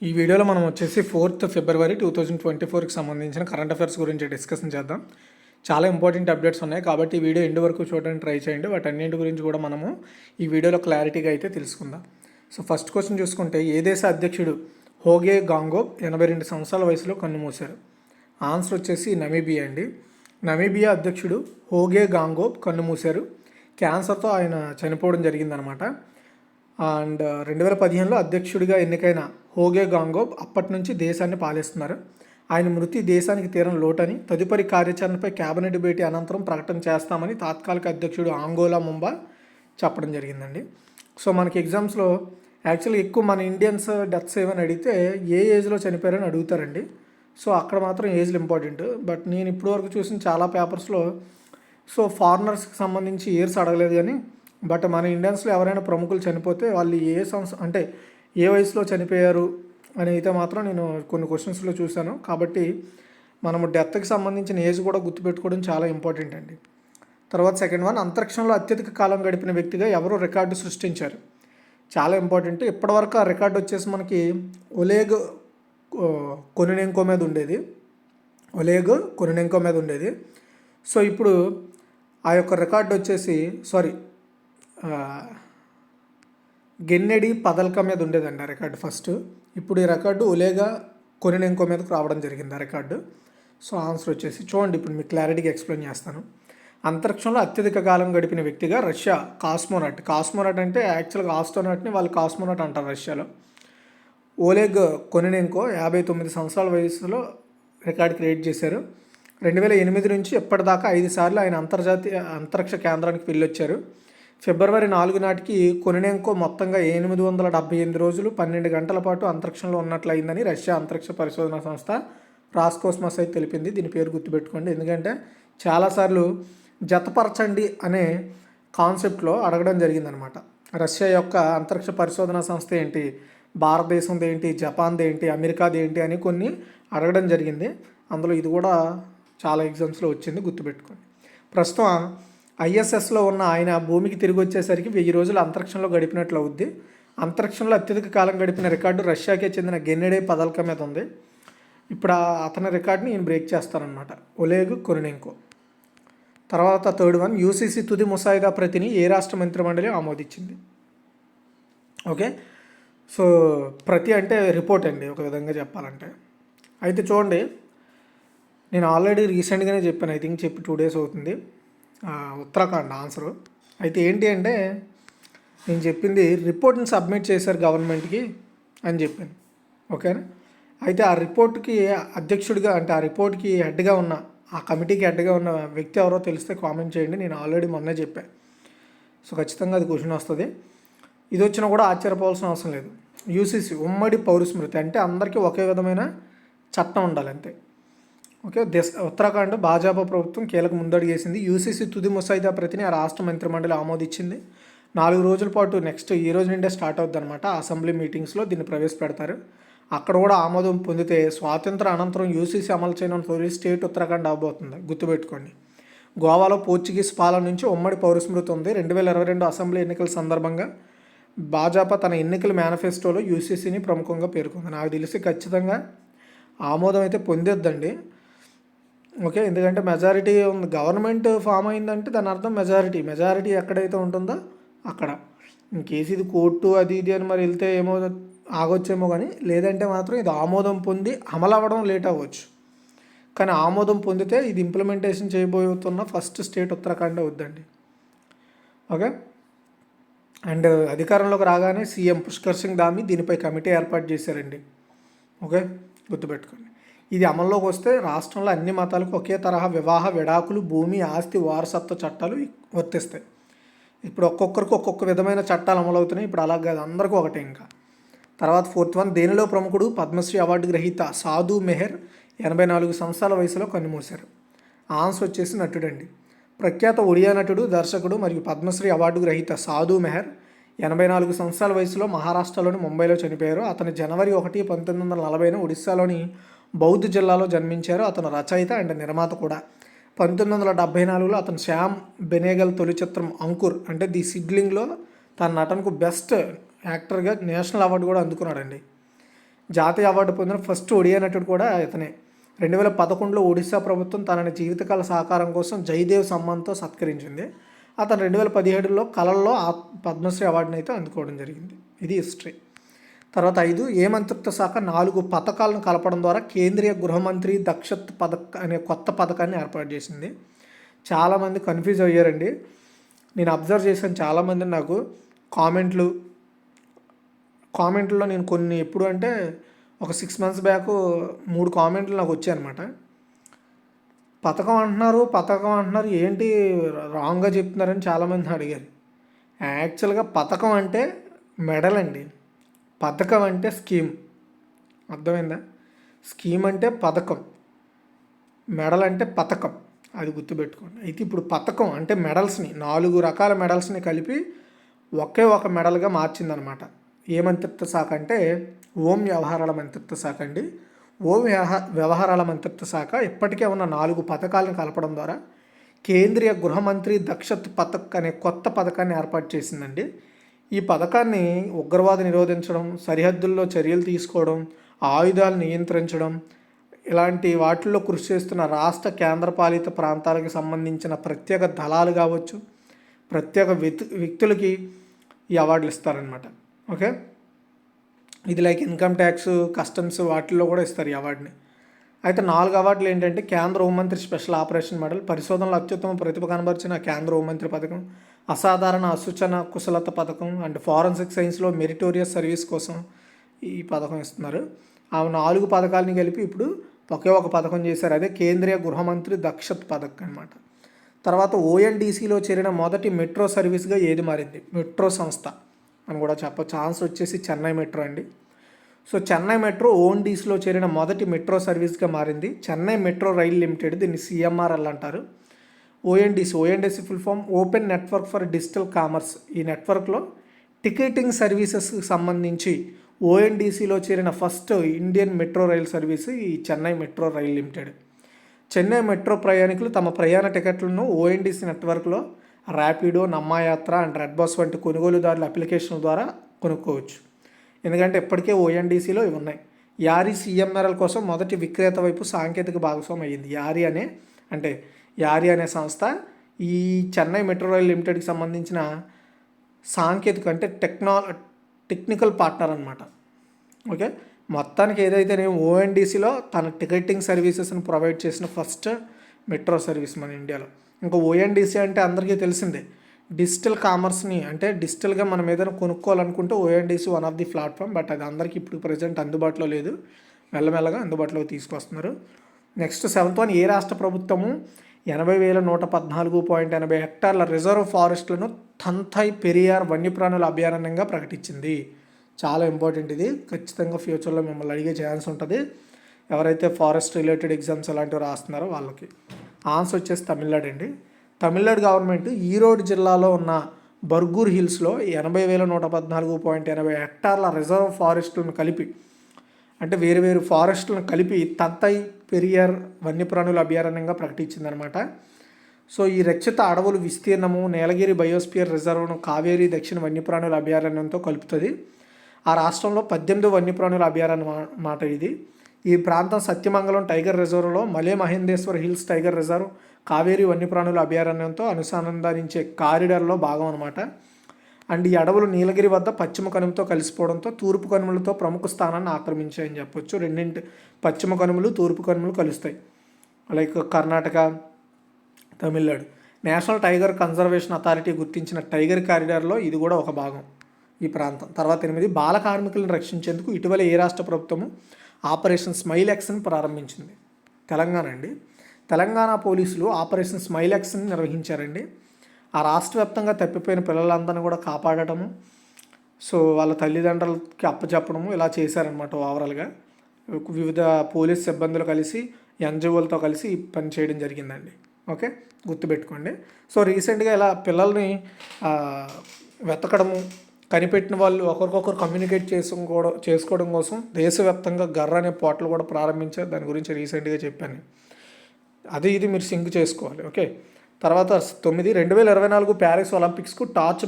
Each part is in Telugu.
ఈ వీడియోలో మనం వచ్చేసి 4th ఫిబ్రవరి 2024కి సంబంధించిన కరెంట్ అఫైర్స్ గురించి డిస్కషన్ చేద్దాం. చాలా ఇంపార్టెంట్ అప్డేట్స్ ఉన్నాయి కాబట్టి ఈ వీడియో ఎండ్ వరకు చూడడానికి ట్రై చేయండి. వాటన్నింటి గురించి కూడా మనము ఈ వీడియోలో క్లారిటీగా అయితే తెలుసుకుందాం. సో ఫస్ట్ క్వశ్చన్ చూసుకుంటే, ఏ దేశ అధ్యక్షుడు హోగే గాంగోబ్ 82 సంవత్సరాల వయసులో కన్నుమూశారు? ఆన్సర్ వచ్చేసి నమీబియా అండి. నమీబియా అధ్యక్షుడు హోగే గాంగోబ్ కన్నుమూశారు. క్యాన్సర్తో ఆయన చనిపోవడం జరిగిందనమాట. అండ్ 2015లో అధ్యక్షుడిగా ఎన్నికైన హోగే గాంగోబ్ అప్పటి నుంచి దేశాన్ని పాలిస్తున్నారు. ఆయన మృతి దేశానికి తీరని లోటని, తదుపరి కార్యాచరణపై కేబినెట్ భేటీ అనంతరం ప్రకటన చేస్తామని తాత్కాలిక అధ్యక్షుడు ఆంగోలా ముంబా చెప్పడం జరిగిందండి. సో మనకి ఎగ్జామ్స్లో యాక్చువల్గా ఎక్కువ మన ఇండియన్స్ డెత్స్ ఏమని అడిగితే ఏ ఏజ్లో చనిపోయారని అడుగుతారండి. సో అక్కడ మాత్రం ఏజ్లు ఇంపార్టెంట్. బట్ నేను ఇప్పటివరకు చూసిన చాలా పేపర్స్లో ఫారినర్స్కి సంబంధించి ఇయర్స్ అడగలేదు కానీ, బట్ మన ఇండియన్స్లో ఎవరైనా ప్రముఖులు చనిపోతే వాళ్ళు అంటే ఏ వయసులో చనిపోయారు అని అయితే మాత్రం నేను కొన్ని క్వశ్చన్స్లో చూశాను. కాబట్టి మనము డెత్కి సంబంధించిన ఏజ్ కూడా గుర్తుపెట్టుకోవడం చాలా ఇంపార్టెంట్ అండి. తర్వాత సెకండ్ వన్, అంతరిక్షంలో అత్యధిక కాలం గడిపిన వ్యక్తిగా ఎవరు రికార్డు సృష్టించారు? చాలా ఇంపార్టెంట్. ఇప్పటివరకు ఆ రికార్డు వచ్చేసి మనకి ఒలేగ్ కొనినెంకో మీద ఉండేది. సో ఇప్పుడు ఆ యొక్క రికార్డు వచ్చేసి గెన్నెడీ పదల్కా మీద ఉండేదండి ఆ రికార్డు ఫస్ట్. ఇప్పుడు ఈ రికార్డు ఒలేగా కొనినెంకో మీదకు రావడం జరిగింది ఆ రికార్డు. సో ఆన్సర్ వచ్చేసి చూడండి, ఇప్పుడు మీకు క్లారిటీగా ఎక్స్ప్లెయిన్ చేస్తాను. అంతరిక్షంలో అత్యధిక కాలం గడిపిన వ్యక్తిగా రష్యా కాస్మోనాట్ అంటే యాక్చువల్గా ఆస్ట్రోనాట్ని వాళ్ళు కాస్మోనాట్ అంటారు రష్యాలో. ఓలెగ్ కొనినెంకో 59 సంవత్సరాల వయసులో రికార్డు క్రియేట్ చేశారు. 2008 నుంచి ఎప్పటిదాకా 5 సార్లు ఆయన అంతర్జాతీయ అంతరిక్ష కేంద్రానికి వెళ్ళొచ్చారు. ఫిబ్రవరి 4 నాటికి కొనినెంకో మొత్తంగా 878 రోజులు 12 గంటల పాటు అంతరిక్షంలో ఉన్నట్లయిందని రష్యా అంతరిక్ష పరిశోధన సంస్థ రాస్కోస్మస్ అయితే తెలిపింది. దీని పేరు గుర్తుపెట్టుకోండి, ఎందుకంటే చాలాసార్లు జతపరచండి అనే కాన్సెప్ట్లో అడగడం జరిగిందనమాట. రష్యా యొక్క అంతరిక్ష పరిశోధన సంస్థ ఏంటి, భారతదేశంది ఏంటి, జపాన్ది ఏంటి, అమెరికాది ఏంటి అని కొన్ని అడగడం జరిగింది. అందులో ఇది కూడా చాలా ఎగ్జామ్స్లో వచ్చింది, గుర్తుపెట్టుకోండి. ప్రస్తుతం ఐఎస్ఎస్లో ఉన్న ఆయన భూమికి తిరిగి వచ్చేసరికి 1000 రోజులు అంతరిక్షంలో గడిపినట్లు అవుద్ది. అంతరిక్షంలో అత్యధిక కాలం గడిపిన రికార్డు రష్యాకే చెందిన గెన్నెడీ పదల్కా మీద ఉంది. ఇప్పుడు అతని రికార్డుని నేను బ్రేక్ చేస్తానమాట, ఒలేగ్ కొనినెంకో. తర్వాత థర్డ్ వన్, యూసీసీ తుది ముసాయిదా ప్రతిని ఏ రాష్ట్ర మంత్రిమండలి ఆమోదించింది? ఓకే, సో ప్రతి అంటే రిపోర్ట్ అండి ఒక విధంగా చెప్పాలంటే. అయితే చూడండి, నేను ఆల్రెడీ రీసెంట్గానే చెప్పాను, ఐ థింక్ చెప్పి 2 days అవుతుంది. ఉత్తరాఖండ్ ఆన్సరు. అయితే ఏంటి అంటే నేను చెప్పింది రిపోర్ట్ని సబ్మిట్ చేశారు గవర్నమెంట్కి అని చెప్పాను, ఓకేనా. అయితే ఆ రిపోర్ట్కి అధ్యక్షుడిగా అంటే ఆ రిపోర్ట్కి హెడ్గా ఉన్న ఆ కమిటీకి హెడ్గా ఉన్న వ్యక్తి ఎవరో తెలిస్తే కామెంట్ చేయండి. నేను ఆల్రెడీ మొన్నే చెప్పాను. సో ఖచ్చితంగా అది క్వశ్చన్ వస్తుంది. ఇది వచ్చినా కూడా ఆశ్చర్యపోవాల్సిన అవసరం లేదు. యూసీసీ ఉమ్మడి పౌరస్మృతి అంటే అందరికీ ఒకే విధమైన చట్టం ఉండాలి అంతే. ఓకే, ఉత్తరాఖండ్ భాజపా ప్రభుత్వం కీలక ముందడుగు వేసింది. యూసీసీ తుది ముసాయిదా ప్రతిని ఆ రాష్ట్ర మంత్రిమండలి ఆమోదించింది. 4 రోజుల పాటు నెక్స్ట్ ఈ రోజు నుండే స్టార్ట్ అవుద్ది అనమాట. అసెంబ్లీ మీటింగ్స్లో దీన్ని ప్రవేశపెడతారు. అక్కడ కూడా ఆమోదం పొందితే స్వాతంత్ర అనంతరం యూసీసీ అమలు చేయడం తొలి స్టేట్ ఉత్తరాఖండ్ అవబోతుంది, గుర్తుపెట్టుకోండి. గోవాలో పోర్చుగీస్ పాలన నుంచి ఉమ్మడి పౌరస్మృతి ఉంది. 2022 అసెంబ్లీ ఎన్నికల సందర్భంగా భాజపా తన ఎన్నికల మేనిఫెస్టోలో యూసీసీని ప్రముఖంగా పేర్కొంది. నాకు తెలిసి ఖచ్చితంగా ఆమోదం అయితే పొందేద్దండి. ఓకే, ఎందుకంటే మెజారిటీ ఉంది, గవర్నమెంట్ ఫామ్ అయిందంటే దాని అర్థం మెజారిటీ ఎక్కడైతే ఉంటుందో అక్కడ. ఇంకేసి ఇది కోర్టు అది ఇది అని మరి వెళ్తే ఏమో ఆగొచ్చేమో, కానీ లేదంటే మాత్రం ఇది ఆమోదం పొంది అమలు అవ్వడం లేట్ అవ్వచ్చు. కానీ ఆమోదం పొందితే ఇది ఇంప్లిమెంటేషన్ చేయబోతున్న ఫస్ట్ స్టేట్ ఉత్తరాఖండ్ అవుద్దండి. ఓకే, అండ్ అధికారంలోకి రాగానే సీఎం పుష్కర్ సింగ్ ధామీ దీనిపై కమిటీ ఏర్పాటు చేశారండి. ఓకే, గుర్తుపెట్టుకోండి. ఇది అమల్లోకి వస్తే రాష్ట్రంలో అన్ని మతాలకు ఒకే తరహా వివాహ, విడాకులు, భూమి, ఆస్తి, వారసత్వ చట్టాలు వర్తిస్తాయి. ఇప్పుడు ఒక్కొక్కరికి ఒక్కొక్క విధమైన చట్టాలు అమలవుతున్నాయి. ఇప్పుడు అలా కాదు, అందరికీ ఒకటే. ఇంకా తర్వాత ఫోర్త్ వన్, దేనిలో ప్రముఖుడు పద్మశ్రీ అవార్డు గ్రహీత సాధు మెహర్ 84 సంవత్సరాల వయసులో కన్నుమూశారు? ఆన్సర్ వచ్చేసి నటుడండి. ప్రఖ్యాత ఒడియా నటుడు, దర్శకుడు మరియు పద్మశ్రీ అవార్డు గ్రహీత సాధు మెహర్ 84 సంవత్సరాల వయసులో మహారాష్ట్రలోని ముంబైలో చనిపోయారు. అతను జనవరి 1, 1940 ఒడిస్సాలోని బౌద్ధ్ జిల్లాలో జన్మించారు. అతను రచయిత అండ్ నిర్మాత కూడా. 1974లో అతను శ్యామ్ బెనేగల్ తొలి చిత్రం అంకుర్ అంటే ది సిడ్లింగ్లో తన నటనకు బెస్ట్ యాక్టర్గా నేషనల్ అవార్డు కూడా అందుకున్నాడండి. జాతీయ అవార్డు పొందిన ఫస్ట్ ఒడియా నటుడు కూడా ఇతనే. 2011లో ఒడిశా ప్రభుత్వం తనని జీవితకాల సహకారం కోసం జయదేవ్ సమ్మాన్తో సత్కరించింది. అతను 2017లో కళల్లో పద్మశ్రీ అవార్డుని అయితే అందుకోవడం జరిగింది. ఇది హిస్టరీ. తర్వాత 5, ఏ మంత్రిత్వ శాఖ 4 పథకాలను కలపడం ద్వారా కేంద్రీయ గృహమంత్రి దక్షత్ పథక్ అనే కొత్త పథకాన్ని ఏర్పాటు చేసింది. చాలామంది కన్ఫ్యూజ్ అయ్యారండి. నేను అబ్జర్వ్ చేశాను, చాలామంది నాకు కామెంట్లో నేను కొన్ని ఎప్పుడు అంటే ఒక 6 months బ్యాక్ 3 కామెంట్లు నాకు వచ్చాయన్నమాట. పథకం అంటున్నారు ఏంటి రాంగ్గా చెప్తున్నారని చాలామంది అడిగారు. యాక్చువల్గా పథకం అంటే మెడల్ అండి, పథకం అంటే స్కీమ్. అర్థమైందా? స్కీమ్ అంటే పథకం, మెడల్ అంటే పథకం, అది గుర్తుపెట్టుకోండి. అయితే ఇప్పుడు పథకం అంటే మెడల్స్ని 4 రకాల మెడల్స్ని కలిపి ఒకే ఒక మెడల్గా మార్చిందనమాట. ఏ మంత్రిత్వ శాఖ అంటే హోం వ్యవహారాల మంత్రిత్వ శాఖ అండి. హోం వ్యవహారాల మంత్రిత్వ శాఖ ఇప్పటికే ఉన్న 4 పథకాలను కలపడం ద్వారా కేంద్రీయ గృహమంత్రి దక్షత్ పథక్ అనే కొత్త పథకాన్ని ఏర్పాటు చేసిందండి. ఈ పథకాన్ని ఉగ్రవాద నిరోధించడం, సరిహద్దుల్లో చర్యలు తీసుకోవడం, ఆయుధాలు నియంత్రించడం, ఇలాంటి వాటిల్లో కృషి చేస్తున్న రాష్ట్ర కేంద్రపాలిత ప్రాంతాలకు సంబంధించిన ప్రత్యేక దళాలు కావచ్చు, ప్రత్యేక వ్యక్తులకి ఈ అవార్డులు ఇస్తారనమాట. ఓకే, ఇది లైక్ ఇన్కమ్ ట్యాక్స్, కస్టమ్స్ వాటిల్లో కూడా ఇస్తారు ఈ అవార్డుని. అయితే 4 అవార్డులు ఏంటంటే కేంద్ర హోంమంత్రి స్పెషల్ ఆపరేషన్ మెడల్, పరిశోధనలో అత్యుత్తమ ప్రతిభ కనబరిచిన కేంద్ర హోంమంత్రి పథకం, అసాధారణ అసూచన కుశలత పథకం అండ్ ఫారెన్సిక్ సైన్స్లో మెరిటోరియస్ సర్వీస్ కోసం ఈ పథకం ఇస్తున్నారు. ఆ 4 పథకాలని కలిపి ఇప్పుడు ఒకే ఒక పథకం చేశారు, అదే కేంద్రీయ గృహమంత్రి దక్షత్ పథక్ అనమాట. తర్వాత ఓఎన్డీసీలో చేరిన మొదటి మెట్రో సర్వీస్గా ఏది మారింది? మెట్రో సంస్థ అని కూడా చెప్పచ్చు. ఆన్సర్ వచ్చేసి చెన్నై మెట్రో అండి. సో చెన్నై మెట్రో ఓఎన్డీసీలో చేరిన మొదటి మెట్రో సర్వీస్గా మారింది. చెన్నై మెట్రో రైల్ లిమిటెడ్, దీన్ని సిఎంఆర్ఎల్ అంటారు. ONDC full form open network for digital commerce. ఈ నెట్వర్క్లో టికెటింగ్ సర్వీసెస్కి సంబంధించి ఓఎన్డీసీలో చేరిన first Indian metro rail service ఈ Chennai metro rail limited. Chennai metro ప్రయాణికులు తమ ప్రయాణ టికెట్లను ఓఎన్డీసీ నెట్వర్క్లో Rapido, Namma Yatra and red bus వంటి కొనుగోలుదారుల అప్లికేషన్ల ద్వారా కొనుక్కోవచ్చు. ఎందుకంటే ఇప్పటికే ఓఎన్డీసీలో ఇవి ఉన్నాయి. యారీ సిఎంఆర్ఎల్ కోసం మొదటి విక్రేత వైపు సాంకేతిక భాగస్వామి అయ్యింది. యారీ అనే సంస్థ ఈ చెన్నై మెట్రో రైల్ లిమిటెడ్కి సంబంధించిన సాంకేతిక అంటే టెక్నికల్ పార్ట్నర్ అనమాట. ఓకే, మొత్తానికి ఏదైతే నేను ఓఎన్డీసీలో తన టికెటింగ్ సర్వీసెస్ని ప్రొవైడ్ చేసిన ఫస్ట్ మెట్రో సర్వీస్ మన ఇండియాలో. ఇంకా ఓఎన్డీసీ అంటే అందరికీ తెలిసిందే, డిజిటల్ కామర్స్ని అంటే డిజిటల్గా మనం ఏదైనా కొనుక్కోవాలనుకుంటే ONDC one of the platform. But అది అందరికీ ఇప్పుడు ప్రజెంట్ అందుబాటులో లేదు, మెల్లమెల్లగా అందుబాటులోకి తీసుకొస్తున్నారు. నెక్స్ట్ 7th వన్, ఏ రాష్ట్ర ప్రభుత్వము 80,114.80 హెక్టార్ల రిజర్వ్ ఫారెస్ట్లను తంథై పెరియార్ వన్యప్రాణుల అభయారణ్యంగా ప్రకటించింది. చాలా ఇంపార్టెంట్ ఇది, ఖచ్చితంగా ఫ్యూచర్లో మిమ్మల్ని అడిగే ఛాన్స్ ఉంటుంది ఎవరైతే ఫారెస్ట్ రిలేటెడ్ ఎగ్జామ్స్ అలాంటివి రాస్తున్నారో వాళ్ళకి. ఆన్సర్ వచ్చేసి తమిళనాడు అండి. తమిళనాడు గవర్నమెంట్ ఈరోడ్ జిల్లాలో ఉన్న బర్గూర్ హిల్స్లో 80,114.80 హెక్టార్ల రిజర్వ్ ఫారెస్ట్లను కలిపి, అంటే వేరు ఫారెస్ట్లను కలిపి తంతై పెరియార్ వన్యప్రాణుల అభయారణ్యంగా ప్రకటించిందనమాట. సో ఈ రక్షిత అడవుల విస్తీర్ణము నీలగిరి బయోస్పియర్ రిజర్వ్ను కావేరీ దక్షిణ వన్యప్రాణుల అభయారణ్యంతో కలుపుతుంది. ఆ రాష్ట్రంలో 18 వన్యప్రాణుల అభయారణ్యం మాట ఇది. ఈ ప్రాంతం సత్యమంగళం టైగర్ రిజర్వ్లో Male Mahadeshwara hills tiger reserve Kaveri వన్యప్రాణుల అభయారణ్యంతో అనుసంధానించే కారిడార్లో భాగం అనమాట. అండ్ ఈ అడవులు నీలగిరి వద్ద పశ్చిమ కనుమతో కలిసిపోవడంతో తూర్పు కనుమలతో ప్రముఖ స్థానాన్ని ఆక్రమించాయని చెప్పొచ్చు. రెండింటి పశ్చిమ కనుమలు, తూర్పు కనుమలు కలుస్తాయి, like Karnataka, Tamil Nadu. National tiger conservation authority గుర్తించిన టైగర్ కారిడార్లో ఇది కూడా ఒక భాగం ఈ ప్రాంతం. తర్వాత 8, బాల కార్మికులను రక్షించేందుకు ఇటీవల ఏ రాష్ట్ర ప్రభుత్వము ఆపరేషన్ స్మైల్ యాక్స్ని ప్రారంభించింది? తెలంగాణ అండి. తెలంగాణ పోలీసులు ఆపరేషన్ స్మైల్ యాక్స్ని నిర్వహించారండి. ఆ రాష్ట్ర వ్యాప్తంగా తప్పిపోయిన పిల్లలందరినీ కూడా కాపాడటము, సో వాళ్ళ తల్లిదండ్రులకి అప్పచెప్పడము ఇలా చేశారనమాట. ఓవరాల్గా వివిధ పోలీస్ సిబ్బందులు కలిసి ఎన్జిఓలతో కలిసి ఈ పని చేయడం జరిగిందండి. ఓకే, గుర్తుపెట్టుకోండి. సో రీసెంట్గా ఇలా పిల్లల్ని వెతకడము, కనిపెట్టిన వాళ్ళు ఒకరికొకరు కమ్యూనికేట్ చేసుకోవడం కోసం దేశవ్యాప్తంగా గర్ర అనే పోర్టల్ కూడా ప్రారంభించారు. దాని గురించి రీసెంట్గా చెప్పాను, అది ఇది మీరు సింక్ చేసుకోవాలి. ఓకే, తర్వాత 9, 2024 ప్యారిస్ ఒలింపిక్స్కు టార్చ్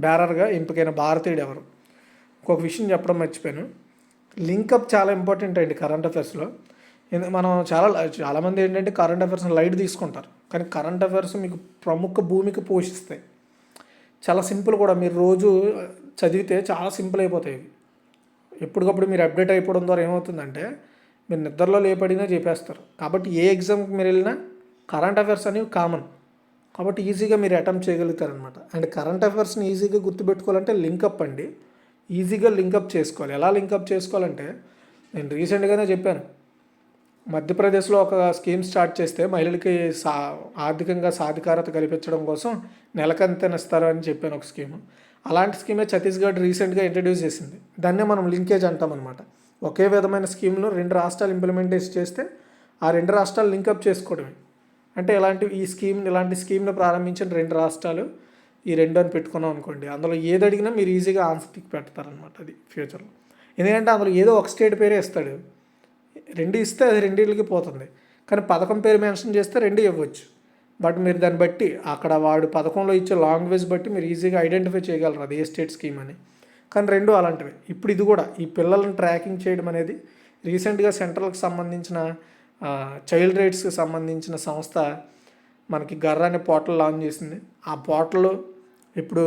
బ్యారర్గా ఎంపికైన భారతీయుడు ఎవరు? ఇంకొక విషయం చెప్పడం మర్చిపోయాను, లింకప్ చాలా ఇంపార్టెంట్ అండి కరెంట్ అఫైర్స్లో. మనం చాలామంది ఏంటంటే కరెంట్ అఫైర్స్ని లైట్ తీసుకుంటారు, కానీ కరెంట్ అఫైర్స్ మీకు ప్రముఖ భూమిక పోషిస్తాయి. చాలా సింపుల్ కూడా, మీరు రోజు చదివితే చాలా సింపుల్ అయిపోతాయి ఇవి. ఎప్పటికప్పుడు మీరు అప్డేట్ అయిపోవడం ద్వారా ఏమవుతుందంటే మీరు నిద్రలో లేపడినా చెప్పేస్తారు. కాబట్టి ఏ ఎగ్జామ్కి మీరు వెళ్ళినా కరెంట్ అఫైర్స్ అనేవి కామన్, కాబట్టి ఈజీగా మీరు అటెంప్ట్ చేయగలుగుతారనమాట. అండ్ కరెంట్ అఫైర్స్ని ఈజీగా గుర్తుపెట్టుకోవాలంటే లింకప్ అండి. ఈజీగా లింకప్ చేసుకోవాలి. ఎలా లింకప్ చేసుకోవాలంటే నేను రీసెంట్గానే చెప్పాను, మధ్యప్రదేశ్లో ఒక స్కీమ్ స్టార్ట్ చేస్తే మహిళలకి ఆర్థికంగా సాధికారత కల్పించడం కోసం నెలకంతనిస్తారు అని చెప్పాను ఒక స్కీము. అలాంటి స్కీమే ఛత్తీస్గఢ్ రీసెంట్గా ఇంట్రడ్యూస్ చేసింది. దాన్నే మనం లింకేజ్ అంటాం అనమాట. ఒకే విధమైన స్కీమ్లో 2 రాష్ట్రాలు ఇంప్లిమెంటేషన్ చేస్తే ఆ 2 రాష్ట్రాలు లింకప్ చేసుకోవడమే. అంటే ఇలాంటి స్కీమ్ను ప్రారంభించిన 2 రాష్ట్రాలు ఈ 2 అని పెట్టుకున్నాం అనుకోండి, అందులో ఏది అడిగినా మీరు ఈజీగా ఆన్సర్ టిక్ పెడతారనమాట. అది ఫ్యూచర్లో. ఎందుకంటే అందులో ఏదో ఒక స్టేట్ పేరే ఇస్తాడు, 2 ఇస్తే అది 2కి పోతుంది. కానీ పథకం పేరు మెన్షన్ చేస్తే 2 ఇవ్వచ్చు. బట్ మీరు దాన్ని బట్టి అక్కడ వాడు పథకంలో ఇచ్చే లాంగ్వేజ్ బట్టి మీరు ఈజీగా ఐడెంటిఫై చేయగలరు అది ఏ స్టేట్ స్కీమ్ అని. కానీ 2 అలాంటివి. ఇప్పుడు ఇది కూడా ఈ పిల్లలను ట్రాకింగ్ చేయడం అనేది రీసెంట్గా సెంట్రల్కి సంబంధించిన చైల్డ్ రైట్స్కి సంబంధించిన సంస్థ మనకి గర్ర అనే పోర్టల్ లాంచ్ చేసింది. ఆ పోర్టల్ ఇప్పుడు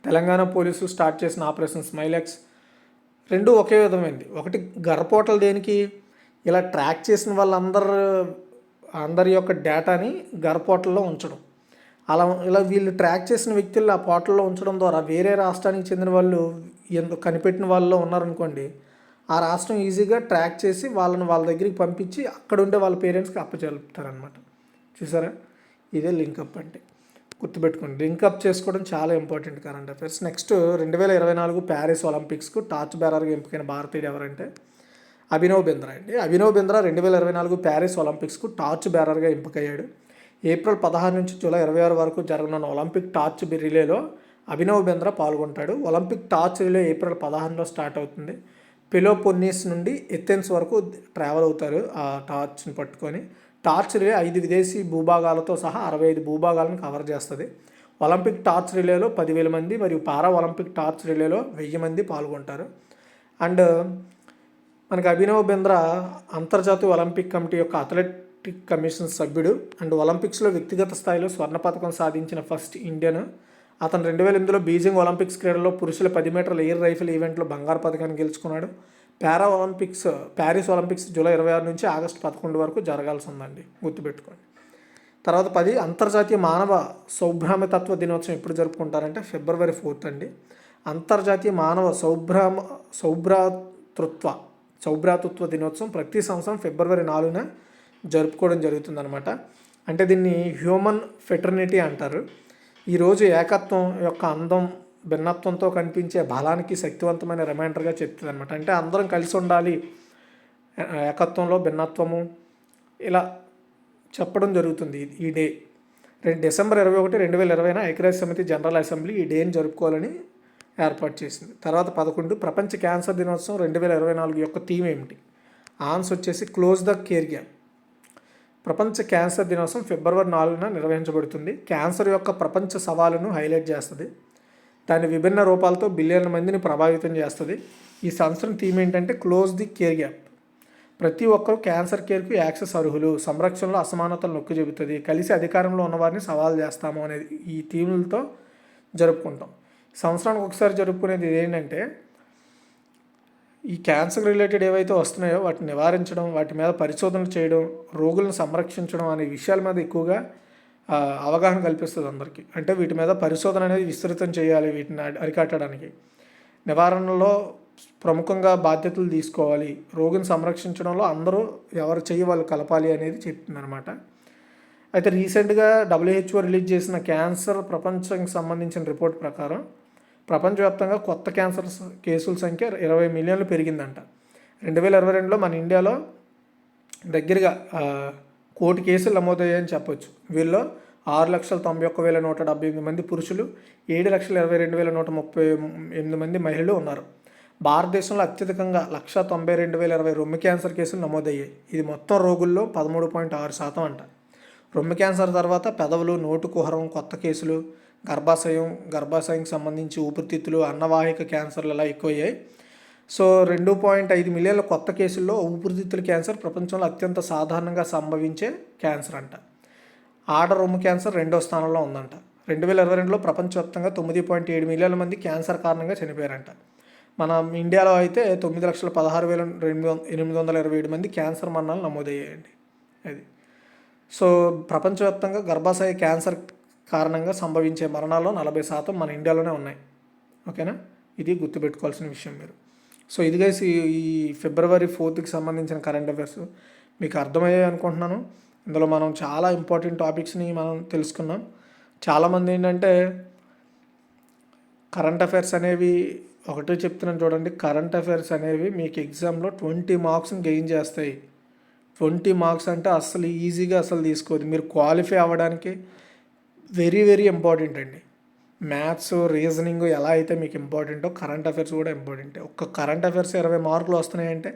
తెలంగాణ పోలీసులు స్టార్ట్ చేసిన ఆపరేషన్ స్మైలెక్స్ 2 ఒకే విధమైంది. ఒకటి గర్ర పోర్టల్ దేనికి, ఇలా ట్రాక్ చేసిన అందరి యొక్క డేటాని గర్ర పోర్టల్లో ఉంచడం. ఇలా వీళ్ళు ట్రాక్ చేసిన వ్యక్తులు ఆ పోర్టల్లో ఉంచడం ద్వారా వేరే రాష్ట్రానికి చెందిన వాళ్ళు కనిపెట్టిన వాళ్ళలో ఉన్నారనుకోండి, ఆ రాష్ట్రం ఈజీగా ట్రాక్ చేసి వాళ్ళని వాళ్ళ దగ్గరికి పంపించి అక్కడ ఉండే వాళ్ళ పేరెంట్స్కి అప్పచెప్తారనమాట. చూసారా, ఇదే లింకప్ అంటే. గుర్తుపెట్టుకోండి, లింకప్ చేసుకోవడం చాలా important current affairs. Next 2024 Paris ఒలింపిక్స్కు టార్చ్ బేరర్గా ఎంపికైన భారతీయుడు ఎవరంటే అభినవ్ బింద్రా అండి. అభినవ్ బింద్రా 2024 ప్యారిస్ ఒలింపిక్స్కు టార్చ్ బేరర్గా ఎంపికయ్యాడు. ఏప్రిల్ 16 నుంచి జూలై 26 వరకు జరగనున్న ఒలింపిక్ టార్చ్ రిలేలో అభినవ్ బింద్రా పాల్గొంటాడు. ఒలింపిక్ టార్చ్ రిలే ఏప్రిల్ 16లో స్టార్ట్ అవుతుంది. పెలోపోన్నీస్ నుండి ఎథెన్స్ వరకు ట్రావెల్ అవుతారు ఆ టార్చ్ని పట్టుకొని. టార్చ్ రిలే 5 విదేశీ భూభాగాలతో సహా 65 భూభాగాలను కవర్ చేస్తుంది. ఒలింపిక్ టార్చ్ రిలేలో 10,000 మంది మరియు పారా ఒలింపిక్ టార్చ్ రిలేలో 1000 మంది పాల్గొంటారు. అండ్ మనకి అభినవ్ బింద్రా అంతర్జాతీయ ఒలింపిక్ కమిటీ యొక్క అథ్లెటిక్ కమిషన్ సభ్యుడు. అండ్ ఒలింపిక్స్లో వ్యక్తిగత స్థాయిలో స్వర్ణ పథకం సాధించిన ఫస్ట్ ఇండియన్. అతను 2008లో బీజింగ్ ఒలింపిక్స్ క్రీడల్లో పురుషుల 10 మీటర్ల ఎయిర్ రైఫిల్ ఈవెంట్లో బంగారు పథకాన్ని గెలుచుకున్నాడు. ప్యారిస్ ఒలింపిక్స్ జూలై 26 నుంచి ఆగస్టు 11 వరకు జరగాల్సి ఉందండి, గుర్తుపెట్టుకోండి. తర్వాత 10 అంతర్జాతీయ మానవ సౌభ్రాతృత్వ దినోత్సవం ఎప్పుడు జరుపుకుంటారంటే ఫిబ్రవరి 4 అండి. అంతర్జాతీయ మానవ సౌభ్రాతృత్వ దినోత్సవం ప్రతి సంవత్సరం ఫిబ్రవరి 4న జరుపుకోవడం జరుగుతుందన్నమాట. అంటే దీన్ని హ్యూమన్ ఫెటర్నిటీ అంటారు. ఈరోజు ఏకత్వం యొక్క అందం భిన్నత్వంతో కనిపించే బలానికి శక్తివంతమైన రిమైండర్గా చెప్తుంది అనమాట. అంటే అందరం కలిసి ఉండాలి, ఏకత్వంలో భిన్నత్వము, ఇలా చెప్పడం జరుగుతుంది ఈ డే. డిసెంబర్ 21, 2020 ఐక్యరాజ్య సమితి జనరల్ అసెంబ్లీ ఈ డేని జరుపుకోవాలని ఏర్పాటు చేసింది. తర్వాత 11 ప్రపంచ క్యాన్సర్ దినోత్సవం 2024 యొక్క థీమ్ ఏమిటి? ఆన్సర్ వచ్చేసి క్లోజ్ ద కేర్ గ్యాప్. ప్రపంచ క్యాన్సర్ దినోత్సవం ఫిబ్రవరి 4న నిర్వహించబడుతుంది. క్యాన్సర్ యొక్క ప్రపంచ సవాలును హైలైట్ చేస్తుంది. దాని విభిన్న రూపాలతో బిలియన్ల మందిని ప్రభావితం చేస్తుంది. ఈ సంవత్సరం థీమ్ ఏంటంటే క్లోజ్ ది కేర్ గ్యాప్. ప్రతి ఒక్కరూ క్యాన్సర్ కేర్కు యాక్సెస్ అర్హులు, సంరక్షణలో అసమానతలు నొక్కి చెబుతుంది, కలిసి అధికారంలో ఉన్నవారిని సవాల్ చేస్తాము అనేది ఈ థీములతో జరుపుకుంటాం. సంవత్సరానికి ఒకసారి జరుపుకునేది ఏంటంటే ఈ క్యాన్సర్ రిలేటెడ్ ఏవైతే వస్తున్నాయో వాటిని నివారించడం, వాటి మీద పరిశోధనలు చేయడం, రోగులను సంరక్షించడం అనే విషయాల మీద ఎక్కువగా అవగాహన కల్పిస్తుంది అందరికీ. అంటే వీటి మీద పరిశోధన అనేది విస్తృతం చేయాలి, వీటిని అరికట్టడానికి. నివారణలో ప్రముఖంగా బాధ్యతలు తీసుకోవాలి, రోగిని సంరక్షించడంలో అందరూ ఎవరు చెయ్యి వాళ్ళు కలపాలి అనేది చెప్తుందన్నమాట. అయితే రీసెంట్గా WHO రిలీజ్ చేసిన క్యాన్సర్ ప్రపంచానికి సంబంధించిన రిపోర్ట్ ప్రకారం ప్రపంచవ్యాప్తంగా కొత్త క్యాన్సర్ కేసుల సంఖ్య 20 మిలియన్లు పెరిగిందంట. 2022లో మన ఇండియాలో దగ్గరగా 1 కోటి కేసులు నమోదయ్యాయని చెప్పొచ్చు. వీళ్ళలో 6,91,178 మంది పురుషులు, 7,22,138 మంది మహిళలు ఉన్నారు. భారతదేశంలో అత్యధికంగా 1,92,020 రొమ్ము క్యాన్సర్ కేసులు నమోదయ్యాయి. ఇది మొత్తం రోగుల్లో 13.6% అంట. రొమ్ము క్యాన్సర్ తర్వాత పెదవులు, నోటు కుహరం కొత్త కేసులు, గర్భాశయంకి సంబంధించి ఊపిరితిత్తులు, అన్నవాహిక క్యాన్సర్లు ఇలా ఎక్కువయ్యాయి. సో 2.5 మిలియన్ల కొత్త కేసుల్లో ఊపిరితిత్తుల క్యాన్సర్ ప్రపంచంలో అత్యంత సాధారణంగా సంభవించే క్యాన్సర్ అంట. ఆడ రొమ్ము క్యాన్సర్ 2వ స్థానంలో ఉందంట. 2022లో ప్రపంచవ్యాప్తంగా 9.7 మిలియన్ల మంది క్యాన్సర్ కారణంగా చనిపోయారంట. మన ఇండియాలో అయితే 9,16,827 మంది క్యాన్సర్ మరణాలు నమోదయ్యాయండి. అది సో ప్రపంచవ్యాప్తంగా గర్భాశయ క్యాన్సర్ కారణంగా సంభవించే మరణాల్లో 40% మన ఇండియాలోనే ఉన్నాయి. ఓకేనా, ఇది గుర్తుపెట్టుకోవాల్సిన విషయం మీరు. సో ఇది గైస్ ఈ ఫిబ్రవరి 4కి సంబంధించిన కరెంట్ అఫైర్స్ మీకు అర్థమయ్యాయి అనుకుంటున్నాను. ఇందులో మనం చాలా ఇంపార్టెంట్ టాపిక్స్ని మనం తెలుసుకున్నాం. చాలామంది ఏంటంటే కరెంట్ అఫైర్స్ అనేవి ఒకటే చెప్తున్నాను చూడండి, కరెంట్ అఫైర్స్ అనేవి మీకు ఎగ్జామ్లో 20 మార్క్స్ని గెయిన్ చేస్తాయి. 20 మార్క్స్ అంటే అసలు ఈజీగా అసలు తీసుకోదు. మీరు క్వాలిఫై అవ్వడానికి వెరీ వెరీ ఇంపార్టెంట్ అండి. మ్యాథ్స్, రీజనింగ్ ఎలా అయితే మీకు ఇంపార్టెంటో కరెంట్ అఫైర్స్ కూడా ఇంపార్టెంటే. ఒక్క కరెంట్ అఫైర్స్ 20 మార్కులు వస్తున్నాయంటే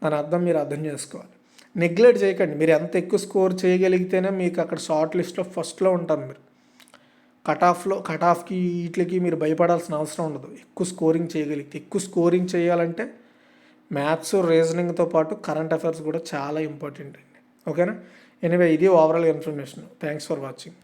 దాని అర్థం మీరు అర్థం చేసుకోవాలి. నెగ్లెక్ట్ చేయకండి. మీరు ఎంత ఎక్కువ స్కోర్ చేయగలిగితేనే మీకు అక్కడ షార్ట్ లిస్ట్లో ఫస్ట్లో ఉంటారు. మీరు కట్ ఆఫ్కి వీటికి మీరు భయపడాల్సిన అవసరం ఉండదు. ఎక్కువ స్కోరింగ్ చేయగలిగితే, ఎక్కువ స్కోరింగ్ చేయాలంటే మ్యాథ్స్, రీజనింగ్తో పాటు కరెంట్ అఫైర్స్ కూడా చాలా ఇంపార్టెంట్ అండి. ఓకేనా, ఎనీవే ఇది overall information. Thanks for watching.